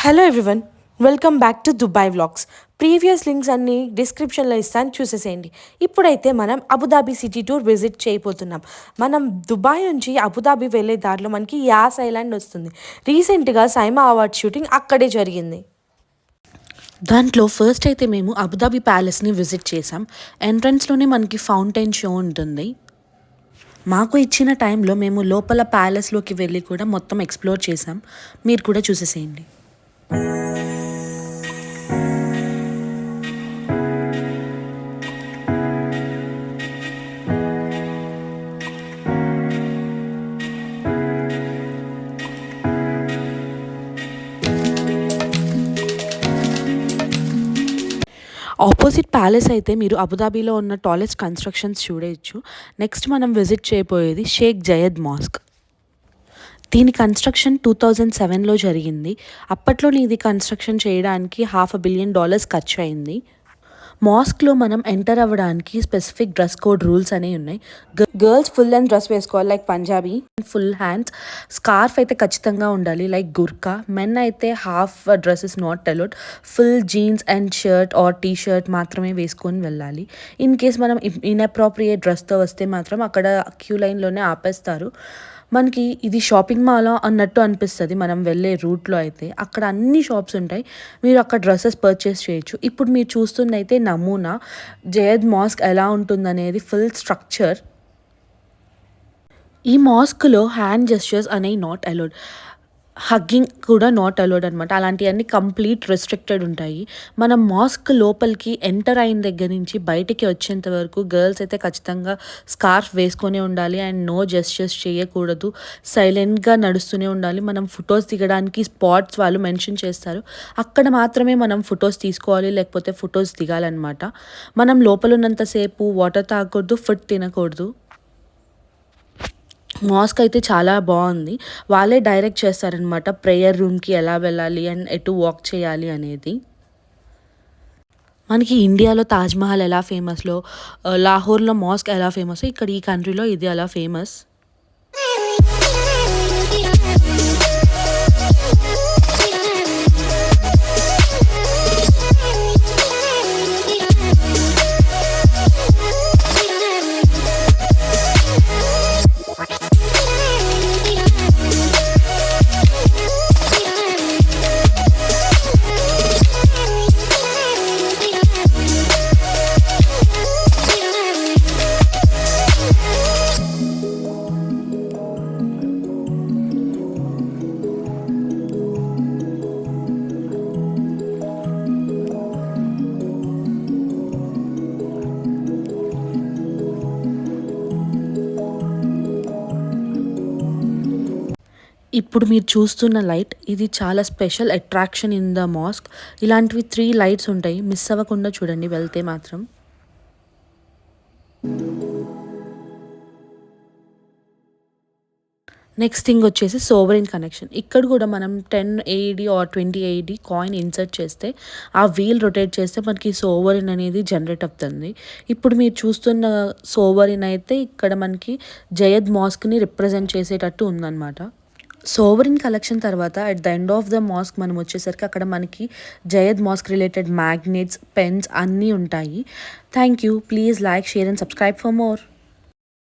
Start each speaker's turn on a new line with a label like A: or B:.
A: Hello everyone, welcome back to Dubai vlogs. Previous links అన్ని డిస్క్రిప్షన్లో ఇస్తాను, చూసేసేయండి. ఇప్పుడైతే మనం అబుదాబి సిటీ టూర్ విజిట్ చేయబోతున్నాం. మనం దుబాయ్ నుంచి అబుదాబి వెళ్ళే దారిలో మనకి యాస్ ఐలాండ్ వస్తుంది. రీసెంట్గా సైమా అవార్డ్ షూటింగ్ అక్కడే జరిగింది. దాంట్లో ఫస్ట్ అయితే మేము అబుదాబి ప్యాలెస్ని విజిట్ చేసాం. ఎంట్రన్స్లోనే మనకి ఫౌంటైన్ షో ఉంటుంది. మాకు ఇచ్చిన టైంలో మేము లోపల ప్యాలెస్లోకి వెళ్ళి కూడా మొత్తం ఎక్స్ప్లోర్ చేసాం. మీరు కూడా చూసేసేయండి. ఆపోజిట్ ప్యాలెస్ అయితే మీరు అబుదాబిలో ఉన్న టాలెస్ట్ కన్స్ట్రక్షన్స్ చూడవచ్చు. నెక్స్ట్ మనం విజిట్ చేయబోయేది షేక్ జయద్ మాస్క్. దీని కన్స్ట్రక్షన్ 2007లో జరిగింది. అప్పట్లోనే ఇది కన్స్ట్రక్షన్ చేయడానికి $500 million ఖర్చు అయింది. మాస్క్లో మనం ఎంటర్ అవ్వడానికి స్పెసిఫిక్ డ్రెస్ కోడ్ రూల్స్ అనేవి ఉన్నాయి. గర్ల్స్ ఫుల్ లెంత్ డ్రెస్ వేసుకోవాలి, like Punjabi, full hands, scarf అయితే ఖచ్చితంగా ఉండాలి, లైక్ గుర్కా. మెన్ అయితే half dress is not allowed, full jeans and shirt are T shirt మాత్రమే వేసుకొని వెళ్ళాలి. ఇన్ కేస్ మనం ఇన్అప్రోప్రియేట్ డ్రెస్తో వస్తే మాత్రం అక్కడ క్యూ లైన్లోనే ఆపేస్తారు. మనకి ఇది షాపింగ్ మాల్ అన్నట్టు అనిపిస్తుంది మనం వెళ్ళే రూట్లో అయితే. అక్కడ అన్ని షాప్స్ ఉంటాయి, మీరు అక్కడ డ్రెస్సెస్ పర్చేస్ చేయొచ్చు. ఇప్పుడు మీరు చూస్తుంది అయితే నమూనా జయద్ మాస్క్ ఎలా ఉంటుందనేది ఫుల్ స్ట్రక్చర్. ఈ మాస్క్లో హ్యాండ్ జెస్చర్స్ అనేవి నాట్ అలౌడ్, హగ్గింగ్ కూడా నాట్ అలౌడ్ అనమాట. అలాంటివన్నీ కంప్లీట్ రెస్ట్రిక్టెడ్ ఉంటాయి. మనం మాస్క్ లోపలికి ఎంటర్ అయిన దగ్గర నుంచి బయటికి వచ్చేంత వరకు గర్ల్స్ అయితే ఖచ్చితంగా స్కార్ఫ్ వేసుకొని ఉండాలి అండ్ నో జెస్చర్స్ చేయకూడదు, సైలెంట్గా నడుస్తూనే ఉండాలి. మనం ఫొటోస్ దిగడానికి స్పాట్స్ వాళ్ళు మెన్షన్ చేస్తారు, అక్కడ మాత్రమే మనం ఫొటోస్ తీసుకోవాలి, లేకపోతే ఫొటోస్ దిగాలన్నమాట. మనం లోపల ఉన్నంతసేపు వాటర్ తాగకూడదు, ఫుడ్ తినకూడదు. మాస్క్ అయితే చాలా బాగుంది. వాళ్ళే డైరెక్ట్ చేస్తారనమాట ప్రేయర్ రూమ్కి ఎలా వెళ్ళాలి అండ్ ఎటు వాక్ చేయాలి అనేది. మనకి ఇండియాలో తాజ్మహల్ ఎలా ఫేమస్లో, లాహోర్లో మాస్క్ ఎలా ఫేమస్, ఇక్కడ ఈ కంట్రీలో ఇది అలా ఫేమస్. ఇప్పుడు మీరు చూస్తున్న లైట్ ఇది చాలా special attraction in the mask. ఇలాంటివి 3 లైట్స్ ఉంటాయి, మిస్ అవ్వకుండా చూడండి వెళ్తే మాత్రం. నెక్స్ట్ థింగ్ వచ్చేసి సోవరెన్ కనెక్షన్. ఇక్కడ కూడా మనం 10 AED or 20 AED coin insert చేస్తే ఆ వీల్ రొటేట్ చేస్తే మనకి సోవరెన్ అనేది జనరేట్ అవుతుంది. ఇప్పుడు మీరు చూస్తున్న సోవరెన్ అయితే ఇక్కడ మనకి జయద్ మాస్క్ని రిప్రజెంట్ చేసేటట్టు ఉందన్నమాట. సోవరెన్ కలెక్షన్ తర్వాత at the end of the mask మనం వచ్చేసరికి అక్కడ మనకి Zayd mask related magnets, pens అన్నీ ఉంటాయి. Thank you. Please like, share and subscribe for more.